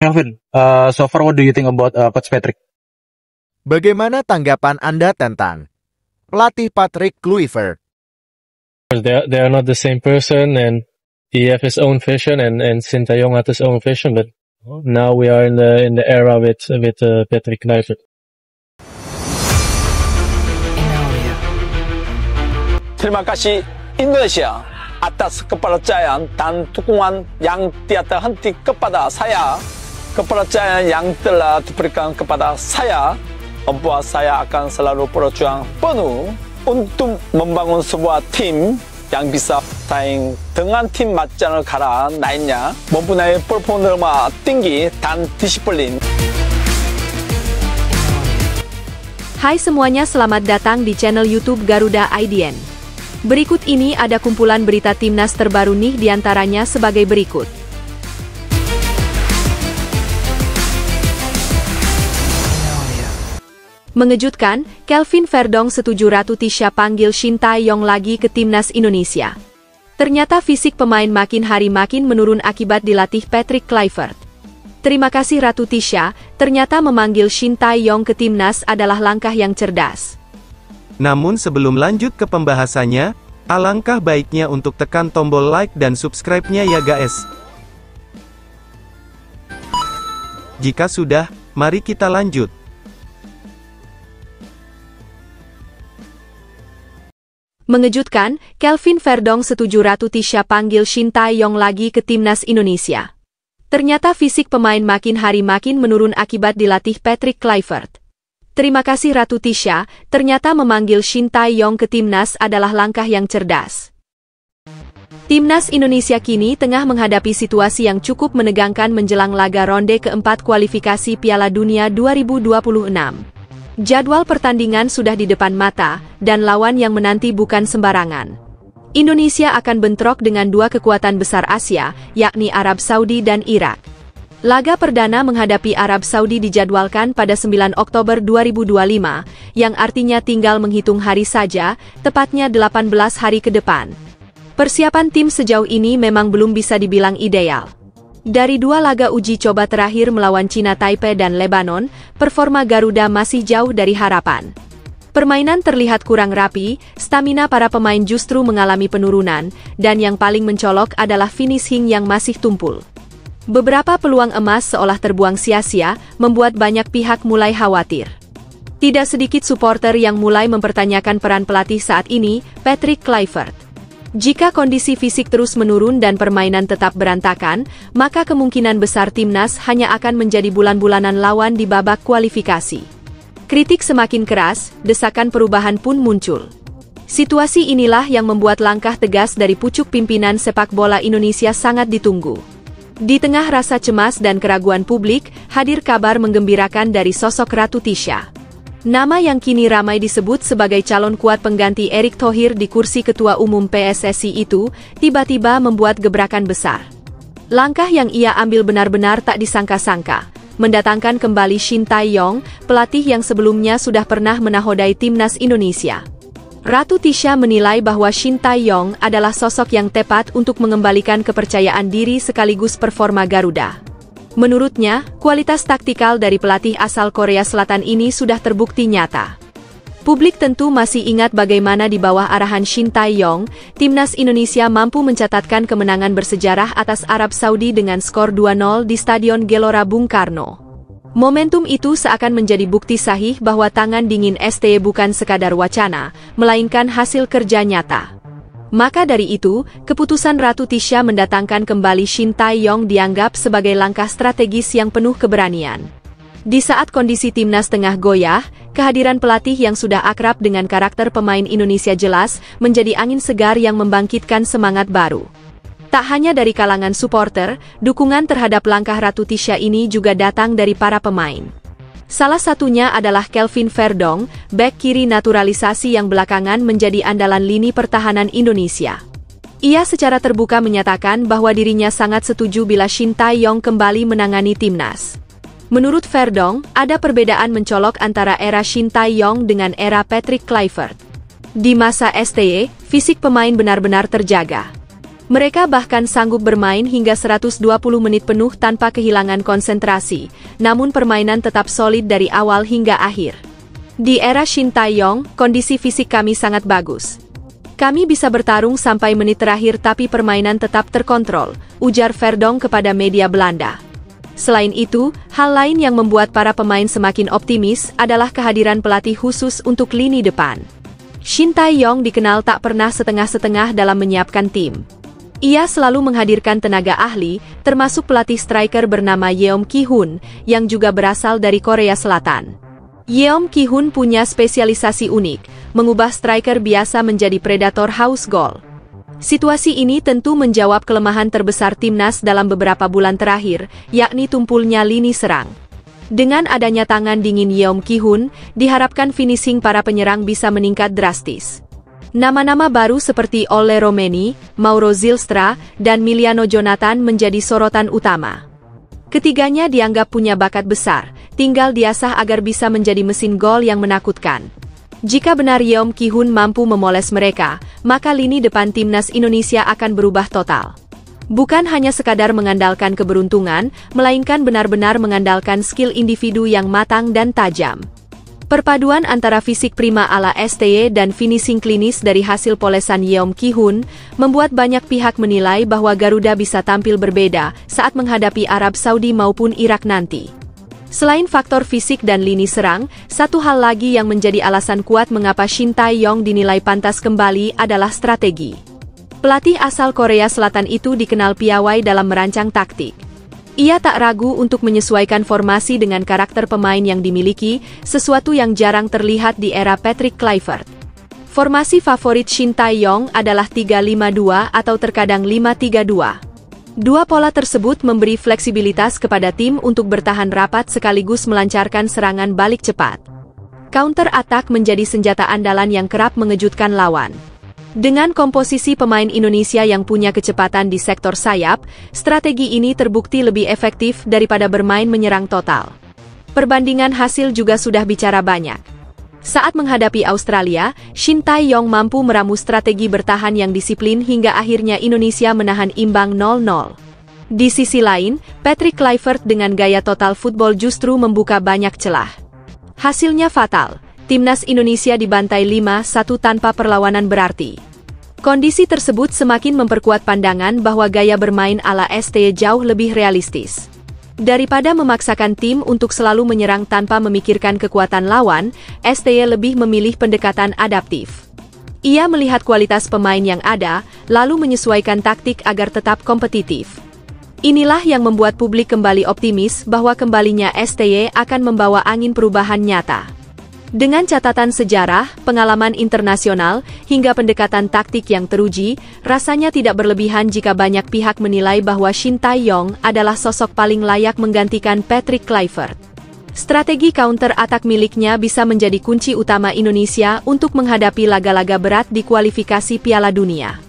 Kelvin, so far what do you think about Coach Patrick? Bagaimana tanggapan Anda tentang pelatih Patrick Kluivert? They are not the same person, and he have his own vision, and Sintayong had his own vision. But now we are in the era with Patrick Kluivert. Terima kasih Indonesia atas kepercayaan dan dukungan yang tiada henti kepada saya. Kepercayaan yang telah diberikan kepada saya membuat saya akan selalu berjuang penuh untuk membangun sebuah tim yang bisa bersaing dengan tim macam negara lainnya, mempunyai performa tinggi dan disiplin. Hai semuanya, selamat datang di channel YouTube Garuda IDN. Berikut ini ada kumpulan berita timnas terbaru nih, diantaranya sebagai berikut. Mengejutkan, Kelvin Verdong setuju Ratu Tisha panggil Shin Tae-yong lagi ke timnas Indonesia. Ternyata fisik pemain makin hari makin menurun akibat dilatih Patrick Kluivert. Terima kasih Ratu Tisha, ternyata memanggil Shin Tae-yong ke timnas adalah langkah yang cerdas. Namun sebelum lanjut ke pembahasannya, alangkah baiknya untuk tekan tombol like dan subscribe-nya ya guys. Jika sudah, mari kita lanjut. Mengejutkan, Kelvin Verdong setuju Ratu Tisha panggil Shin Tae-yong lagi ke timnas Indonesia. Ternyata fisik pemain makin hari makin menurun akibat dilatih Patrick Kluivert. Terima kasih Ratu Tisha, ternyata memanggil Shin Tae-yong ke timnas adalah langkah yang cerdas. Timnas Indonesia kini tengah menghadapi situasi yang cukup menegangkan menjelang laga ronde keempat kualifikasi Piala Dunia 2026. Jadwal pertandingan sudah di depan mata, dan lawan yang menanti bukan sembarangan. Indonesia akan bentrok dengan dua kekuatan besar Asia, yakni Arab Saudi dan Irak. Laga perdana menghadapi Arab Saudi dijadwalkan pada 9 Oktober 2025, yang artinya tinggal menghitung hari saja, tepatnya 18 hari ke depan. Persiapan tim sejauh ini memang belum bisa dibilang ideal. Dari dua laga uji coba terakhir melawan Cina Taipei dan Lebanon, performa Garuda masih jauh dari harapan. Permainan terlihat kurang rapi, stamina para pemain justru mengalami penurunan, dan yang paling mencolok adalah finishing yang masih tumpul. Beberapa peluang emas seolah terbuang sia-sia, membuat banyak pihak mulai khawatir. Tidak sedikit supporter yang mulai mempertanyakan peran pelatih saat ini, Patrick Kluivert. Jika kondisi fisik terus menurun dan permainan tetap berantakan, maka kemungkinan besar timnas hanya akan menjadi bulan-bulanan lawan di babak kualifikasi. Kritik semakin keras, desakan perubahan pun muncul. Situasi inilah yang membuat langkah tegas dari pucuk pimpinan sepak bola Indonesia sangat ditunggu. Di tengah rasa cemas dan keraguan publik, hadir kabar menggembirakan dari sosok Ratu Tisha. Nama yang kini ramai disebut sebagai calon kuat pengganti Erick Thohir di kursi Ketua Umum PSSI itu, tiba-tiba membuat gebrakan besar. Langkah yang ia ambil benar-benar tak disangka-sangka, mendatangkan kembali Shin Tae-yong, pelatih yang sebelumnya sudah pernah menahodai timnas Indonesia. Ratu Tisha menilai bahwa Shin Tae-yong adalah sosok yang tepat untuk mengembalikan kepercayaan diri sekaligus performa Garuda. Menurutnya, kualitas taktikal dari pelatih asal Korea Selatan ini sudah terbukti nyata. Publik tentu masih ingat bagaimana di bawah arahan Shin Tae-yong, timnas Indonesia mampu mencatatkan kemenangan bersejarah atas Arab Saudi dengan skor 2-0 di Stadion Gelora Bung Karno. Momentum itu seakan menjadi bukti sahih bahwa tangan dingin STY bukan sekadar wacana, melainkan hasil kerja nyata. Maka dari itu, keputusan Ratu Tisha mendatangkan kembali Shin Tae-yong dianggap sebagai langkah strategis yang penuh keberanian. Di saat kondisi timnas tengah goyah, kehadiran pelatih yang sudah akrab dengan karakter pemain Indonesia jelas menjadi angin segar yang membangkitkan semangat baru. Tak hanya dari kalangan supporter, dukungan terhadap langkah Ratu Tisha ini juga datang dari para pemain. Salah satunya adalah Kelvin Verdong, bek kiri naturalisasi yang belakangan menjadi andalan lini pertahanan Indonesia. Ia secara terbuka menyatakan bahwa dirinya sangat setuju bila Shin Tae-yong kembali menangani timnas. Menurut Verdong, ada perbedaan mencolok antara era Shin Tae-yong dengan era Patrick Kluivert. Di masa STY, fisik pemain benar-benar terjaga. Mereka bahkan sanggup bermain hingga 120 menit penuh tanpa kehilangan konsentrasi, namun permainan tetap solid dari awal hingga akhir. Di era Shin Tae-yong, kondisi fisik kami sangat bagus. Kami bisa bertarung sampai menit terakhir tapi permainan tetap terkontrol, ujar Verdonk kepada media Belanda. Selain itu, hal lain yang membuat para pemain semakin optimis adalah kehadiran pelatih khusus untuk lini depan. Shin Tae-yong dikenal tak pernah setengah-setengah dalam menyiapkan tim. Ia selalu menghadirkan tenaga ahli, termasuk pelatih striker bernama Yeom Ki-hun, yang juga berasal dari Korea Selatan. Yeom Ki-hun punya spesialisasi unik, mengubah striker biasa menjadi predator house goal. Situasi ini tentu menjawab kelemahan terbesar timnas dalam beberapa bulan terakhir, yakni tumpulnya lini serang. Dengan adanya tangan dingin Yeom Ki-hun, diharapkan finishing para penyerang bisa meningkat drastis. Nama-nama baru seperti Ole Romeni, Mauro Zylstra, dan Miliano Jonathan menjadi sorotan utama. Ketiganya dianggap punya bakat besar, tinggal diasah agar bisa menjadi mesin gol yang menakutkan. Jika benar Yeom Ki-hun mampu memoles mereka, maka lini depan timnas Indonesia akan berubah total. Bukan hanya sekadar mengandalkan keberuntungan, melainkan benar-benar mengandalkan skill individu yang matang dan tajam. Perpaduan antara fisik prima ala STY dan finishing klinis dari hasil polesan Yeom Ki-hun membuat banyak pihak menilai bahwa Garuda bisa tampil berbeda saat menghadapi Arab Saudi maupun Irak nanti. Selain faktor fisik dan lini serang, satu hal lagi yang menjadi alasan kuat mengapa Shin Tae-yong dinilai pantas kembali adalah strategi. Pelatih asal Korea Selatan itu dikenal piawai dalam merancang taktik. Ia tak ragu untuk menyesuaikan formasi dengan karakter pemain yang dimiliki, sesuatu yang jarang terlihat di era Patrick Kluivert. Formasi favorit Shin Tae-yong adalah 3-5-2 atau terkadang 5-3-2. Dua pola tersebut memberi fleksibilitas kepada tim untuk bertahan rapat sekaligus melancarkan serangan balik cepat. Counter attack menjadi senjata andalan yang kerap mengejutkan lawan. Dengan komposisi pemain Indonesia yang punya kecepatan di sektor sayap, strategi ini terbukti lebih efektif daripada bermain menyerang total. Perbandingan hasil juga sudah bicara banyak. Saat menghadapi Australia, Shin Tae-yong mampu meramu strategi bertahan yang disiplin hingga akhirnya Indonesia menahan imbang 0-0. Di sisi lain, Patrick Kluivert dengan gaya total football justru membuka banyak celah. Hasilnya fatal. Timnas Indonesia dibantai 5-1 tanpa perlawanan berarti. Kondisi tersebut semakin memperkuat pandangan bahwa gaya bermain ala STY jauh lebih realistis. Daripada memaksakan tim untuk selalu menyerang tanpa memikirkan kekuatan lawan, STY lebih memilih pendekatan adaptif. Ia melihat kualitas pemain yang ada, lalu menyesuaikan taktik agar tetap kompetitif. Inilah yang membuat publik kembali optimis bahwa kembalinya STY akan membawa angin perubahan nyata. Dengan catatan sejarah, pengalaman internasional, hingga pendekatan taktik yang teruji, rasanya tidak berlebihan jika banyak pihak menilai bahwa Shin Tae-yong adalah sosok paling layak menggantikan Patrick Kluivert. Strategi counter attack miliknya bisa menjadi kunci utama Indonesia untuk menghadapi laga-laga berat di kualifikasi Piala Dunia.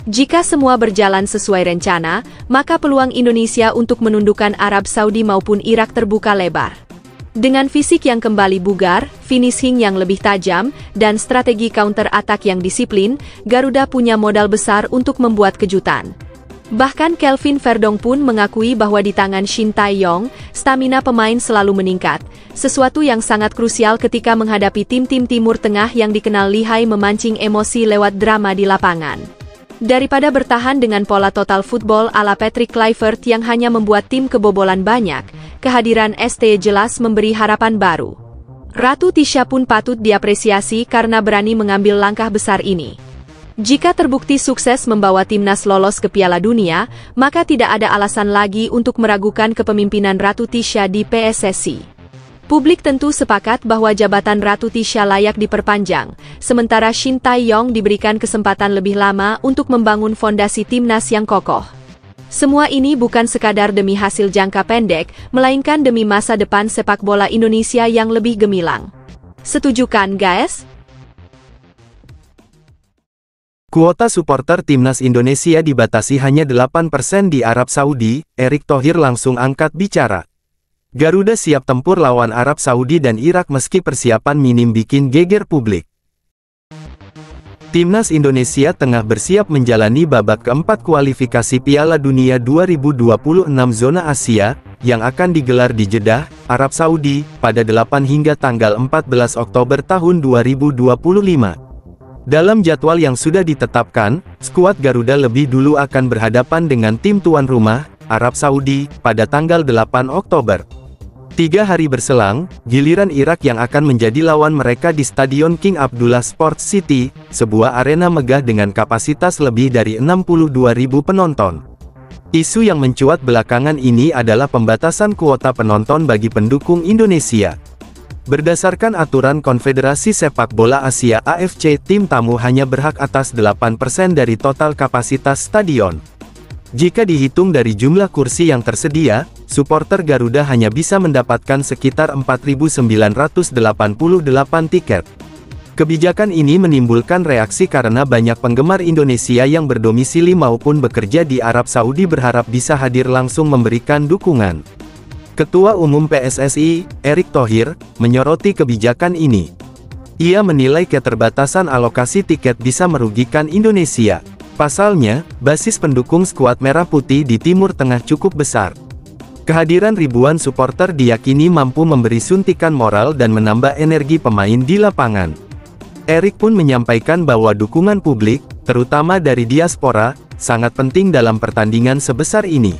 Jika semua berjalan sesuai rencana, maka peluang Indonesia untuk menundukkan Arab Saudi maupun Irak terbuka lebar. Dengan fisik yang kembali bugar, finishing yang lebih tajam, dan strategi counter attack yang disiplin, Garuda punya modal besar untuk membuat kejutan. Bahkan Kelvin Verdonk pun mengakui bahwa di tangan Shin Tae-yong, stamina pemain selalu meningkat, sesuatu yang sangat krusial ketika menghadapi tim-tim Timur Tengah yang dikenal lihai memancing emosi lewat drama di lapangan. Daripada bertahan dengan pola total football ala Patrick Kluivert yang hanya membuat tim kebobolan banyak, kehadiran STY jelas memberi harapan baru. Ratu Tisha pun patut diapresiasi karena berani mengambil langkah besar ini. Jika terbukti sukses membawa timnas lolos ke Piala Dunia, maka tidak ada alasan lagi untuk meragukan kepemimpinan Ratu Tisha di PSSI. Publik tentu sepakat bahwa jabatan Ratu Tisha layak diperpanjang, sementara Shin Tae-yong diberikan kesempatan lebih lama untuk membangun fondasi timnas yang kokoh. Semua ini bukan sekadar demi hasil jangka pendek, melainkan demi masa depan sepak bola Indonesia yang lebih gemilang. Setuju kan, guys? Kuota supporter timnas Indonesia dibatasi hanya 8% di Arab Saudi, Erick Thohir langsung angkat bicara. Garuda siap tempur lawan Arab Saudi dan Irak meski persiapan minim bikin geger publik. Timnas Indonesia tengah bersiap menjalani babak keempat kualifikasi Piala Dunia 2026 zona Asia, yang akan digelar di Jeddah, Arab Saudi, pada 8 hingga tanggal 14 Oktober tahun 2025. Dalam jadwal yang sudah ditetapkan, skuad Garuda lebih dulu akan berhadapan dengan tim tuan rumah, Arab Saudi, pada tanggal 8 Oktober. 3 hari berselang, giliran Irak yang akan menjadi lawan mereka di Stadion King Abdullah Sports City, sebuah arena megah dengan kapasitas lebih dari 62.000 penonton. Isu yang mencuat belakangan ini adalah pembatasan kuota penonton bagi pendukung Indonesia. Berdasarkan aturan Konfederasi Sepak Bola Asia AFC, tim tamu hanya berhak atas 8% dari total kapasitas stadion. Jika dihitung dari jumlah kursi yang tersedia, supporter Garuda hanya bisa mendapatkan sekitar 4.988 tiket. Kebijakan ini menimbulkan reaksi karena banyak penggemar Indonesia yang berdomisili maupun bekerja di Arab Saudi berharap bisa hadir langsung memberikan dukungan. Ketua Umum PSSI, Erick Thohir, menyoroti kebijakan ini. Ia menilai keterbatasan alokasi tiket bisa merugikan Indonesia. Pasalnya, basis pendukung skuad Merah Putih di Timur Tengah cukup besar. Kehadiran ribuan supporter diyakini mampu memberi suntikan moral dan menambah energi pemain di lapangan. Erick pun menyampaikan bahwa dukungan publik, terutama dari diaspora, sangat penting dalam pertandingan sebesar ini.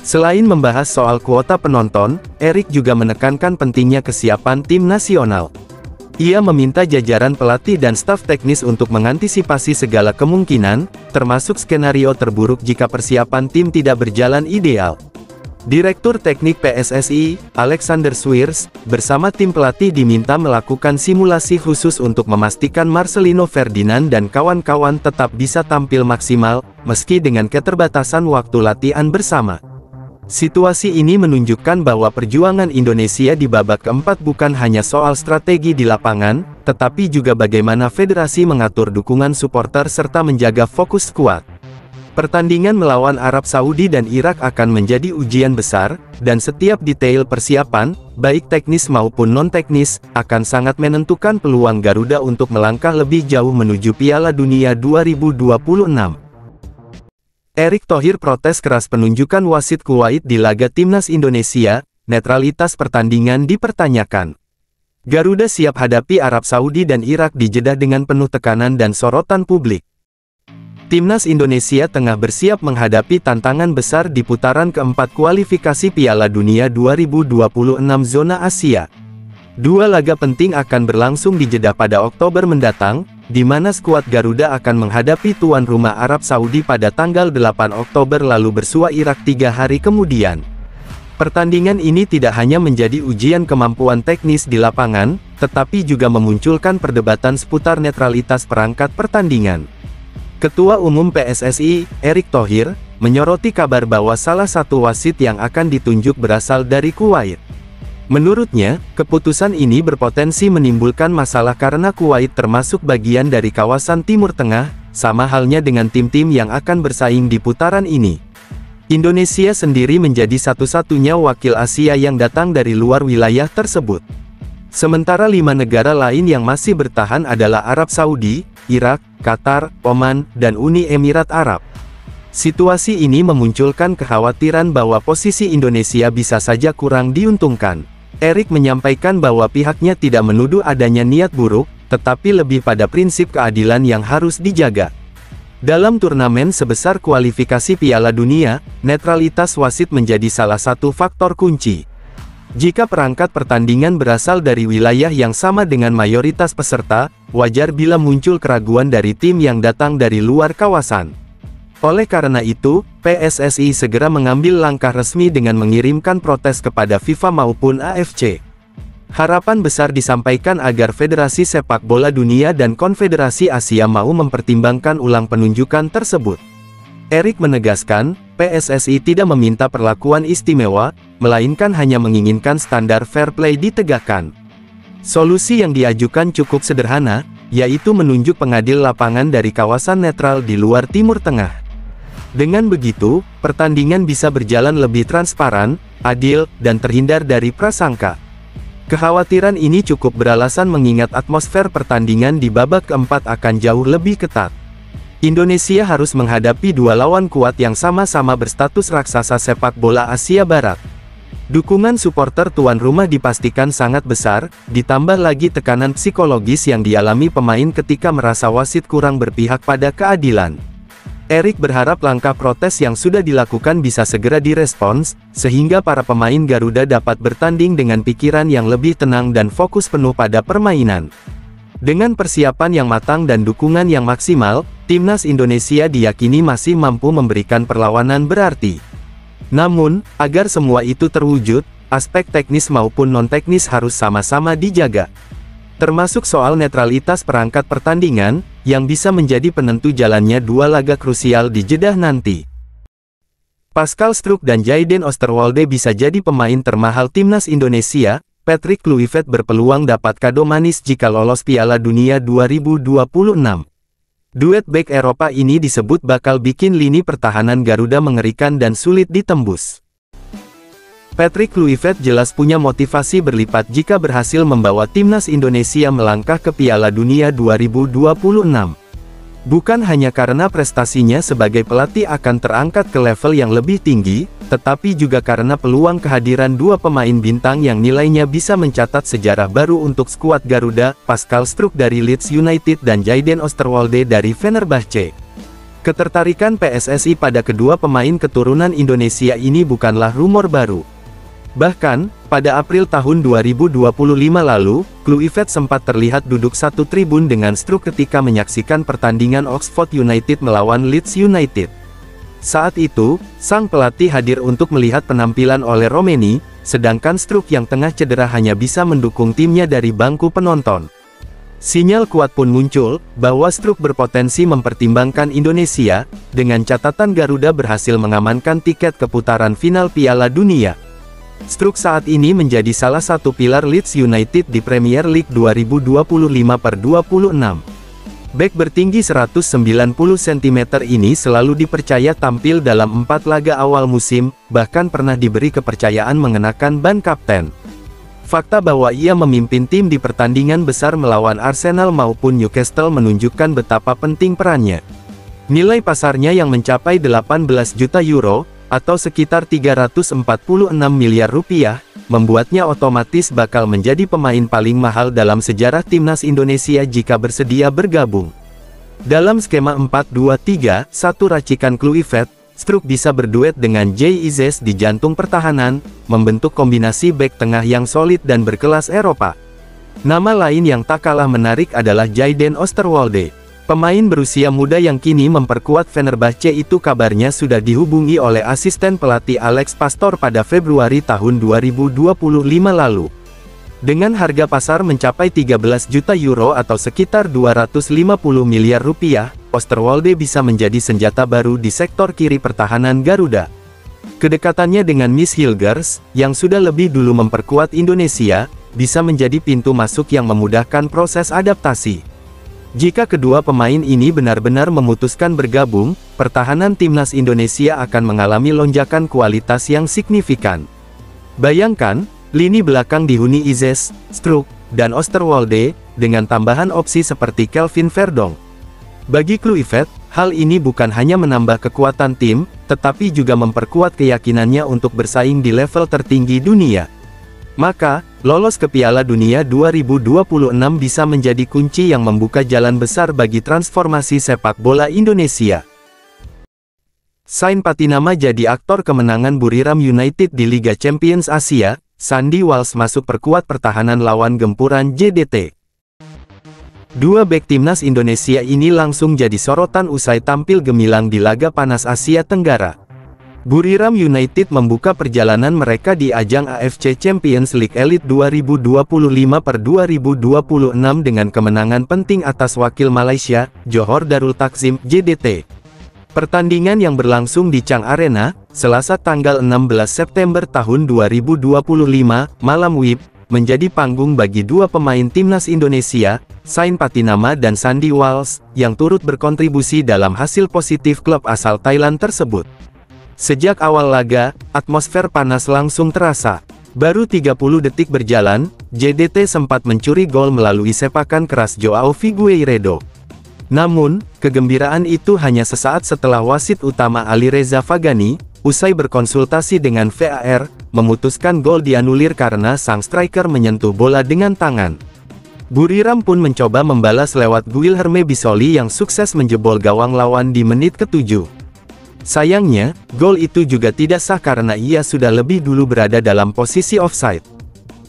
Selain membahas soal kuota penonton, Erick juga menekankan pentingnya kesiapan tim nasional. Ia meminta jajaran pelatih dan staf teknis untuk mengantisipasi segala kemungkinan, termasuk skenario terburuk jika persiapan tim tidak berjalan ideal. Direktur Teknik PSSI, Alexander Swiers, bersama tim pelatih diminta melakukan simulasi khusus untuk memastikan Marcelino Ferdinand dan kawan-kawan tetap bisa tampil maksimal, meski dengan keterbatasan waktu latihan bersama. Situasi ini menunjukkan bahwa perjuangan Indonesia di babak keempat bukan hanya soal strategi di lapangan, tetapi juga bagaimana federasi mengatur dukungan supporter serta menjaga fokus skuad. Pertandingan melawan Arab Saudi dan Irak akan menjadi ujian besar, dan setiap detail persiapan, baik teknis maupun non-teknis, akan sangat menentukan peluang Garuda untuk melangkah lebih jauh menuju Piala Dunia 2026. Erick Thohir protes keras penunjukan wasit Kuwait di laga Timnas Indonesia, netralitas pertandingan dipertanyakan. Garuda siap hadapi Arab Saudi dan Irak di Jeddah dengan penuh tekanan dan sorotan publik. Timnas Indonesia tengah bersiap menghadapi tantangan besar di putaran keempat kualifikasi Piala Dunia 2026 zona Asia. 2 laga penting akan berlangsung di Jeddah pada Oktober mendatang, di mana skuad Garuda akan menghadapi tuan rumah Arab Saudi pada tanggal 8 Oktober lalu bersua Irak 3 hari kemudian. Pertandingan ini tidak hanya menjadi ujian kemampuan teknis di lapangan, tetapi juga memunculkan perdebatan seputar netralitas perangkat pertandingan. Ketua Umum PSSI, Erick Thohir, menyoroti kabar bahwa salah satu wasit yang akan ditunjuk berasal dari Kuwait. Menurutnya, keputusan ini berpotensi menimbulkan masalah karena Kuwait termasuk bagian dari kawasan Timur Tengah, sama halnya dengan tim-tim yang akan bersaing di putaran ini. Indonesia sendiri menjadi satu-satunya wakil Asia yang datang dari luar wilayah tersebut. Sementara 5 negara lain yang masih bertahan adalah Arab Saudi, Irak, Qatar, Oman, dan Uni Emirat Arab. Situasi ini memunculkan kekhawatiran bahwa posisi Indonesia bisa saja kurang diuntungkan. Erick menyampaikan bahwa pihaknya tidak menuduh adanya niat buruk, tetapi lebih pada prinsip keadilan yang harus dijaga. Dalam turnamen sebesar kualifikasi Piala Dunia, netralitas wasit menjadi salah satu faktor kunci. Jika perangkat pertandingan berasal dari wilayah yang sama dengan mayoritas peserta, wajar bila muncul keraguan dari tim yang datang dari luar kawasan. Oleh karena itu, PSSI segera mengambil langkah resmi dengan mengirimkan protes kepada FIFA maupun AFC. Harapan besar disampaikan agar Federasi Sepak Bola Dunia dan Konfederasi Asia mau mempertimbangkan ulang penunjukan tersebut. Erick menegaskan, PSSI tidak meminta perlakuan istimewa, melainkan hanya menginginkan standar fair play ditegakkan. Solusi yang diajukan cukup sederhana, yaitu menunjuk pengadil lapangan dari kawasan netral di luar Timur Tengah. Dengan begitu, pertandingan bisa berjalan lebih transparan, adil, dan terhindar dari prasangka. Kekhawatiran ini cukup beralasan mengingat atmosfer pertandingan di babak keempat akan jauh lebih ketat. Indonesia harus menghadapi dua lawan kuat yang sama-sama berstatus raksasa sepak bola Asia Barat. Dukungan supporter tuan rumah dipastikan sangat besar, ditambah lagi tekanan psikologis yang dialami pemain ketika merasa wasit kurang berpihak pada keadilan. Erik berharap langkah protes yang sudah dilakukan bisa segera direspons, sehingga para pemain Garuda dapat bertanding dengan pikiran yang lebih tenang dan fokus penuh pada permainan. Dengan persiapan yang matang dan dukungan yang maksimal, timnas Indonesia diyakini masih mampu memberikan perlawanan berarti. Namun, agar semua itu terwujud, aspek teknis maupun non-teknis harus sama-sama dijaga. Termasuk soal netralitas perangkat pertandingan, yang bisa menjadi penentu jalannya dua laga krusial di Jeddah nanti. Pascal Struijk dan Jayden Oosterwolde bisa jadi pemain termahal timnas Indonesia. Patrick Kluivert berpeluang dapat kado manis jika lolos Piala Dunia 2026. Duet bek Eropa ini disebut bakal bikin lini pertahanan Garuda mengerikan dan sulit ditembus. Patrick Kluivert jelas punya motivasi berlipat jika berhasil membawa timnas Indonesia melangkah ke Piala Dunia 2026. Bukan hanya karena prestasinya sebagai pelatih akan terangkat ke level yang lebih tinggi, tetapi juga karena peluang kehadiran dua pemain bintang yang nilainya bisa mencatat sejarah baru untuk skuad Garuda, Pascal Struijk dari Leeds United dan Jayden Oosterwolde dari Fenerbahce. Ketertarikan PSSI pada kedua pemain keturunan Indonesia ini bukanlah rumor baru. Bahkan, pada April tahun 2025 lalu, Kluivert sempat terlihat duduk satu tribun dengan Struijk ketika menyaksikan pertandingan Oxford United melawan Leeds United. Saat itu, sang pelatih hadir untuk melihat penampilan oleh Romeni, sedangkan Struijk yang tengah cedera hanya bisa mendukung timnya dari bangku penonton. Sinyal kuat pun muncul, bahwa Struijk berpotensi mempertimbangkan Indonesia, dengan catatan Garuda berhasil mengamankan tiket ke putaran final Piala Dunia. Struijk saat ini menjadi salah satu pilar Leeds United di Premier League 2025/26. Bek bertinggi 190 cm ini selalu dipercaya tampil dalam 4 laga awal musim, bahkan pernah diberi kepercayaan mengenakan ban kapten. Fakta bahwa ia memimpin tim di pertandingan besar melawan Arsenal maupun Newcastle menunjukkan betapa penting perannya. Nilai pasarnya yang mencapai 18 juta euro, atau sekitar 346 miliar rupiah, membuatnya otomatis bakal menjadi pemain paling mahal dalam sejarah timnas Indonesia jika bersedia bergabung. Dalam skema 4-2-3-1 racikan Kluivert, Struijk bisa berduet dengan Jay Izzes di jantung pertahanan, membentuk kombinasi bek tengah yang solid dan berkelas Eropa. Nama lain yang tak kalah menarik adalah Jayden Oosterwolde. Pemain berusia muda yang kini memperkuat Fenerbahce itu kabarnya sudah dihubungi oleh asisten pelatih Alex Pastor pada Februari tahun 2025 lalu. Dengan harga pasar mencapai 13 juta euro atau sekitar 250 miliar rupiah, Oosterwolde bisa menjadi senjata baru di sektor kiri pertahanan Garuda. Kedekatannya dengan Miss Hilgers, yang sudah lebih dulu memperkuat Indonesia, bisa menjadi pintu masuk yang memudahkan proses adaptasi. Jika kedua pemain ini benar-benar memutuskan bergabung, pertahanan timnas Indonesia akan mengalami lonjakan kualitas yang signifikan. Bayangkan, lini belakang dihuni Izzes, Struijk, dan Oosterwolde, dengan tambahan opsi seperti Kelvin Verdong. Bagi Kluivert, hal ini bukan hanya menambah kekuatan tim, tetapi juga memperkuat keyakinannya untuk bersaing di level tertinggi dunia. Maka, lolos ke Piala Dunia 2026 bisa menjadi kunci yang membuka jalan besar bagi transformasi sepak bola Indonesia. Sain Patinama jadi aktor kemenangan Buriram United di Liga Champions Asia. Sandy Walsh masuk perkuat pertahanan lawan gempuran JDT. Dua bek timnas Indonesia ini langsung jadi sorotan usai tampil gemilang di laga panas Asia Tenggara. Buriram United membuka perjalanan mereka di ajang AFC Champions League Elite 2025/2026 dengan kemenangan penting atas wakil Malaysia, Johor Darul Takzim, JDT. Pertandingan yang berlangsung di Chang Arena, Selasa tanggal 16 September tahun 2025, malam WIB, menjadi panggung bagi dua pemain timnas Indonesia, Sain Patinama dan Sandy Walsh, yang turut berkontribusi dalam hasil positif klub asal Thailand tersebut. Sejak awal laga, atmosfer panas langsung terasa. Baru 30 detik berjalan, JDT sempat mencuri gol melalui sepakan keras Joao Figueiredo. Namun, kegembiraan itu hanya sesaat setelah wasit utama Alireza Fagani, usai berkonsultasi dengan VAR, memutuskan gol dianulir karena sang striker menyentuh bola dengan tangan. Buriram pun mencoba membalas lewat Guilherme Bissoli yang sukses menjebol gawang lawan di menit ke-7. Sayangnya, gol itu juga tidak sah karena ia sudah lebih dulu berada dalam posisi offside.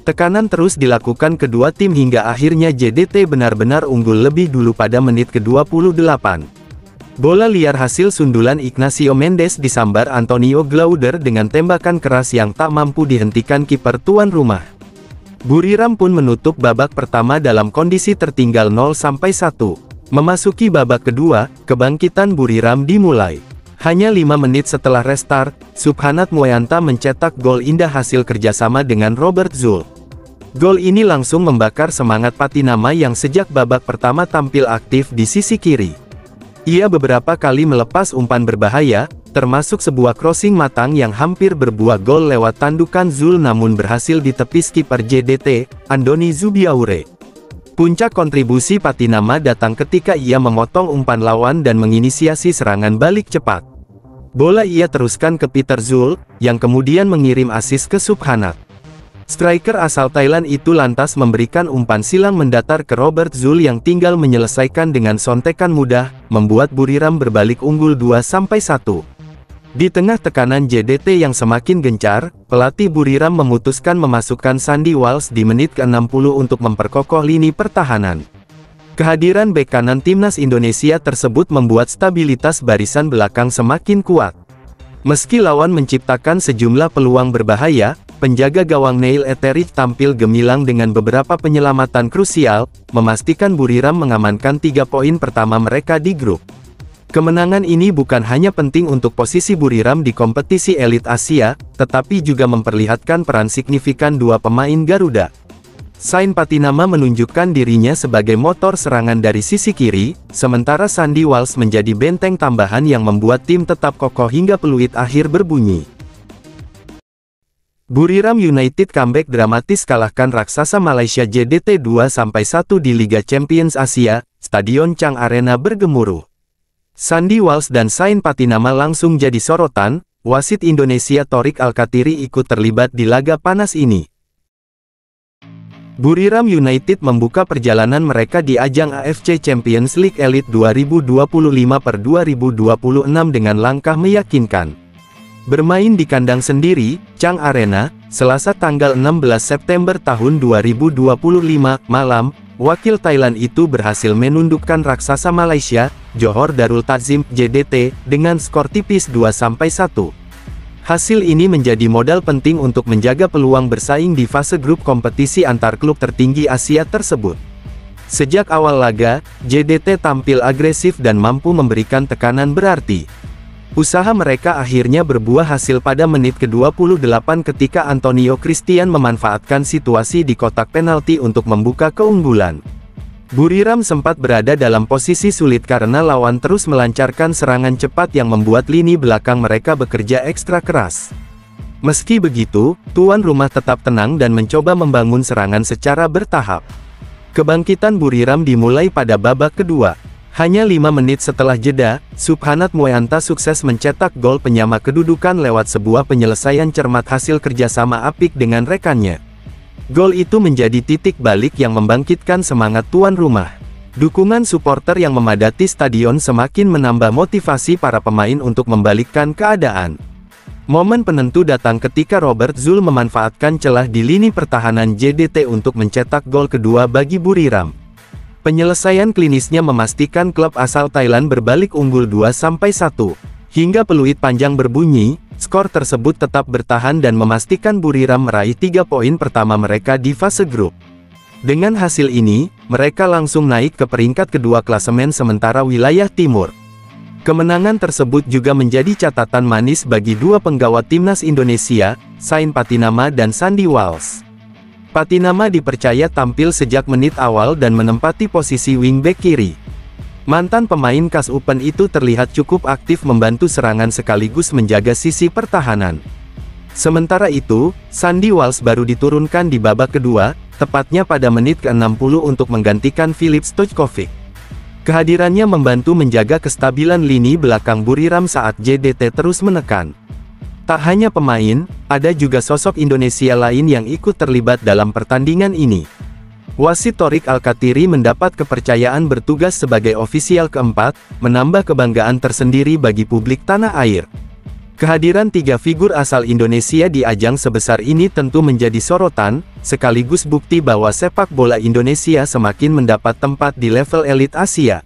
Tekanan terus dilakukan kedua tim hingga akhirnya JDT benar-benar unggul lebih dulu pada menit ke-28. Bola liar hasil sundulan Ignacio Mendes disambar Antonio Glauder dengan tembakan keras yang tak mampu dihentikan kiper tuan rumah. Buriram pun menutup babak pertama dalam kondisi tertinggal 0-1. Memasuki babak kedua, kebangkitan Buriram dimulai. Hanya 5 menit setelah restart, Subhanat Moyanta mencetak gol indah hasil kerjasama dengan Robert Zul. Gol ini langsung membakar semangat Patinama yang sejak babak pertama tampil aktif di sisi kiri. Ia beberapa kali melepas umpan berbahaya, termasuk sebuah crossing matang yang hampir berbuah gol lewat tandukan Zul namun berhasil ditepis kiper JDT, Andoni Zubiaure. Puncak kontribusi Patinama datang ketika ia memotong umpan lawan dan menginisiasi serangan balik cepat. Bola ia teruskan ke Peter Zul, yang kemudian mengirim assist ke Subhanat. Striker asal Thailand itu lantas memberikan umpan silang mendatar ke Robert Zul yang tinggal menyelesaikan dengan sontekan mudah, membuat Buriram berbalik unggul 2-1. Di tengah tekanan JDT yang semakin gencar, pelatih Buriram memutuskan memasukkan Sandy Walsh di menit ke-60 untuk memperkokoh lini pertahanan. Kehadiran bek kanan timnas Indonesia tersebut membuat stabilitas barisan belakang semakin kuat. Meski lawan menciptakan sejumlah peluang berbahaya, penjaga gawang Neil Etheridge tampil gemilang dengan beberapa penyelamatan krusial, memastikan Buriram mengamankan 3 poin pertama mereka di grup. Kemenangan ini bukan hanya penting untuk posisi Buriram di kompetisi elit Asia, tetapi juga memperlihatkan peran signifikan 2 pemain Garuda. Sain Patinama menunjukkan dirinya sebagai motor serangan dari sisi kiri, sementara Sandy Walsh menjadi benteng tambahan yang membuat tim tetap kokoh hingga peluit akhir berbunyi. Buriram United comeback dramatis kalahkan raksasa Malaysia JDT 2-1 di Liga Champions Asia, Stadion Chang Arena bergemuruh. Sandy Walsh dan Sain Patinama langsung jadi sorotan, wasit Indonesia Thorik Alkatiri ikut terlibat di laga panas ini. Buriram United membuka perjalanan mereka di ajang AFC Champions League Elite 2025/2026 dengan langkah meyakinkan. Bermain di kandang sendiri, Chang Arena, Selasa tanggal 16 September tahun 2025, malam, wakil Thailand itu berhasil menundukkan raksasa Malaysia, Johor Darul Takzim, JDT, dengan skor tipis 2-1. Hasil ini menjadi modal penting untuk menjaga peluang bersaing di fase grup kompetisi antar klub tertinggi Asia tersebut. Sejak awal laga, JDT tampil agresif dan mampu memberikan tekanan berarti. Usaha mereka akhirnya berbuah hasil pada menit ke-28 ketika Antonio Christian memanfaatkan situasi di kotak penalti untuk membuka keunggulan. Buriram sempat berada dalam posisi sulit karena lawan terus melancarkan serangan cepat yang membuat lini belakang mereka bekerja ekstra keras. Meski begitu, tuan rumah tetap tenang dan mencoba membangun serangan secara bertahap. Kebangkitan Buriram dimulai pada babak kedua. Hanya 5 menit setelah jeda, Subhanat Moyanta sukses mencetak gol penyama kedudukan lewat sebuah penyelesaian cermat hasil kerjasama apik dengan rekannya. Gol itu menjadi titik balik yang membangkitkan semangat tuan rumah. Dukungan supporter yang memadati stadion semakin menambah motivasi para pemain untuk membalikkan keadaan. Momen penentu datang ketika Robert Zul memanfaatkan celah di lini pertahanan JDT untuk mencetak gol kedua bagi Buriram. Penyelesaian klinisnya memastikan klub asal Thailand berbalik unggul 2-1. Hingga peluit panjang berbunyi, skor tersebut tetap bertahan dan memastikan Buriram meraih 3 poin pertama mereka di fase grup. Dengan hasil ini, mereka langsung naik ke peringkat kedua klasemen sementara wilayah timur. Kemenangan tersebut juga menjadi catatan manis bagi 2 penggawa timnas Indonesia, Sain Patinama dan Sandy Walsh. Patinama dipercaya tampil sejak menit awal dan menempati posisi wingback kiri. Mantan pemain KAS Open itu terlihat cukup aktif membantu serangan sekaligus menjaga sisi pertahanan. Sementara itu, Sandy Walsh baru diturunkan di babak kedua, tepatnya pada menit ke-60 untuk menggantikan Filip Stojkovic. Kehadirannya membantu menjaga kestabilan lini belakang Buriram saat JDT terus menekan. Tak hanya pemain, ada juga sosok Indonesia lain yang ikut terlibat dalam pertandingan ini. Wasit Thorik Alkatiri mendapat kepercayaan bertugas sebagai ofisial keempat, menambah kebanggaan tersendiri bagi publik tanah air. Kehadiran 3 figur asal Indonesia di ajang sebesar ini tentu menjadi sorotan, sekaligus bukti bahwa sepak bola Indonesia semakin mendapat tempat di level elit Asia.